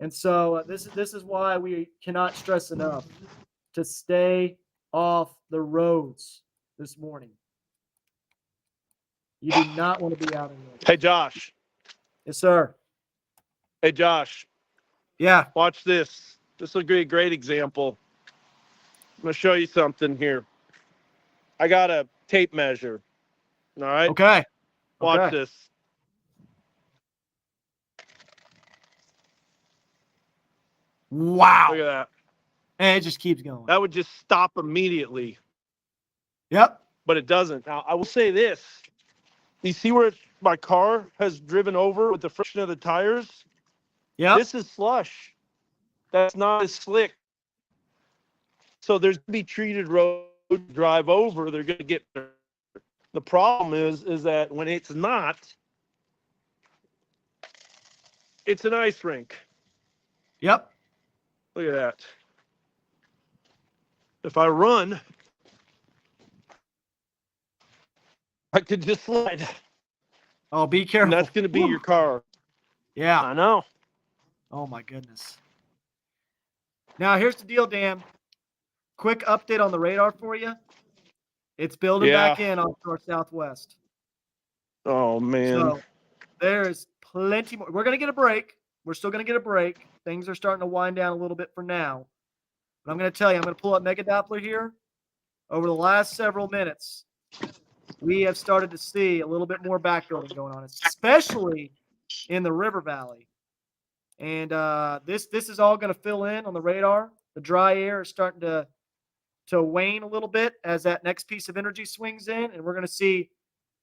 And so this is why we cannot stress enough to stay off the roads this morning. You do not want to be out in the road. Hey, Josh. Yes, sir. Hey, Josh. Yeah. Watch this. This will be a great example. I'm going to show you something here. I got a tape measure. All right? Okay. Watch Okay. this. Wow. Look at that. And it just keeps going. That would just stop immediately, Yep. but it doesn't. Now, I will say this. You see where my car has driven over with the friction of the tires? Yep. This is slush. That's not as slick. So there's going to be treated roads to drive over. They're going to get better. The problem is that when it's not, it's an ice rink. Yep. Look at that. If I run, I could just slide. Oh, be careful. And that's going to be your car. Yeah. I know. Oh, my goodness. Now, here's the deal, Dan. Quick update on the radar for you. It's building back in off to our southwest. Oh, man. So there's plenty more. We're going to get a break. We're still going to get a break. Things are starting to wind down a little bit for now. But I'm going to tell you, I'm going to pull up Mega Doppler here. Over the last several minutes, we have started to see a little bit more backbuilding going on, especially in the River Valley. And this is all going to fill in on the radar. The dry air is starting to wane a little bit as that next piece of energy swings in, and we're going to see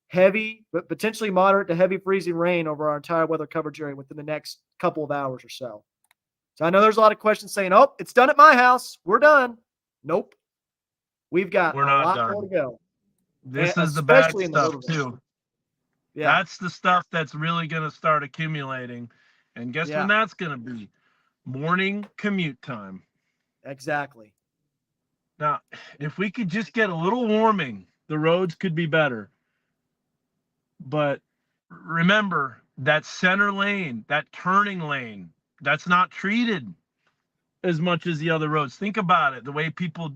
heavy, but potentially moderate to heavy freezing rain over our entire weather coverage area within the next couple of hours or so. So I know there's a lot of questions saying, "Oh, it's done at my house. We're done." Nope. We've got We're a not lot done. more to go. This And is the bad especially in the stuff riverboat. too. Yeah. That's the stuff that's really going to start accumulating. And guess Yeah. when that's going to be? Morning commute time. Exactly. Now, if we could just get a little warming, the roads could be better. But remember, that center lane, that turning lane, that's not treated as much as the other roads. Think about it, the way people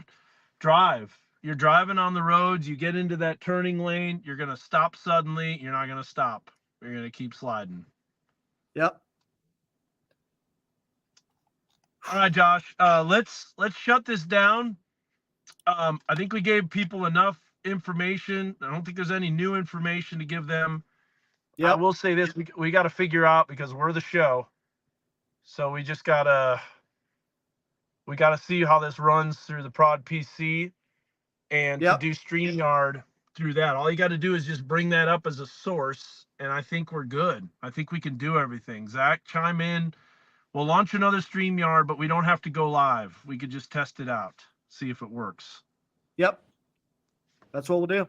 drive. You're driving on the roads, you get into that turning lane, you're going to stop suddenly, you're not going to stop. You're going to keep sliding. Yep. All right, Josh, let's shut this down. I think we gave people enough information. I don't think there's any new information to give them. Yep. I will say this, we got to figure out, because we're the show. So we just got to see how this runs through the Prod PC and Yep. to do StreamYard through that. All you got to do is just bring that up as a source, and I think we're good. I think we can do everything. Zach, chime in. We'll launch another StreamYard, but we don't have to go live. We could just test it out, see if it works. Yep. That's what we'll do.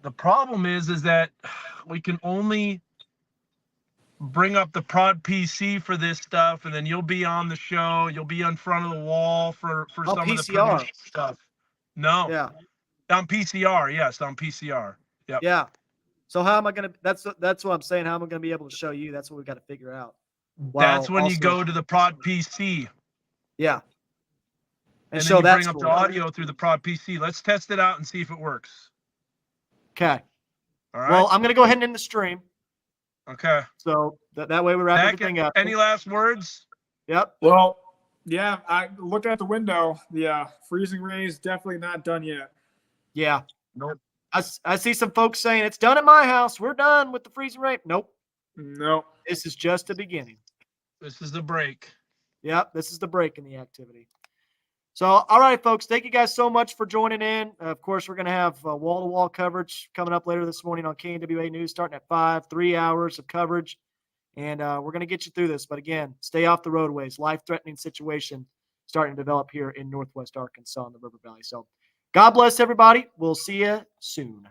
The problem is that we can only bring up the Prod PC for this stuff, and then you'll be on the show. You'll be in front of the wall for some of the PCR. production stuff. No. Yeah. On PCR, yes, on PCR. Yep. Yeah. So how am I gonna? That's what I'm saying. How am I gonna be able to show you? That's what we got to figure out. That's when you Also- go to the Prod PC. Yeah. And so then you that's bring up the cool. audio through the Prod PC. Let's test it out and see if it works. Okay. All right. Well, I'm gonna go ahead and end the stream. Okay. So that way we wrap Zach, everything up. any last words? Yep. Well, yeah, I looked out the window. The freezing rain is definitely not done yet. Yeah. Nope. I see some folks saying it's done at my house. We're done with the freezing rain. Nope. No. This is just the beginning. This is the break. Yep. This is the break in the activity. So, all right, folks, thank you guys so much for joining in. Of course, we're going to have wall-to-wall coverage coming up later this morning on KNWA News, starting at 5, 3 hours of coverage. And we're going to get you through this. But again, stay off the roadways. Life-threatening situation starting to develop here in Northwest Arkansas in the River Valley. So God bless everybody. We'll see you soon.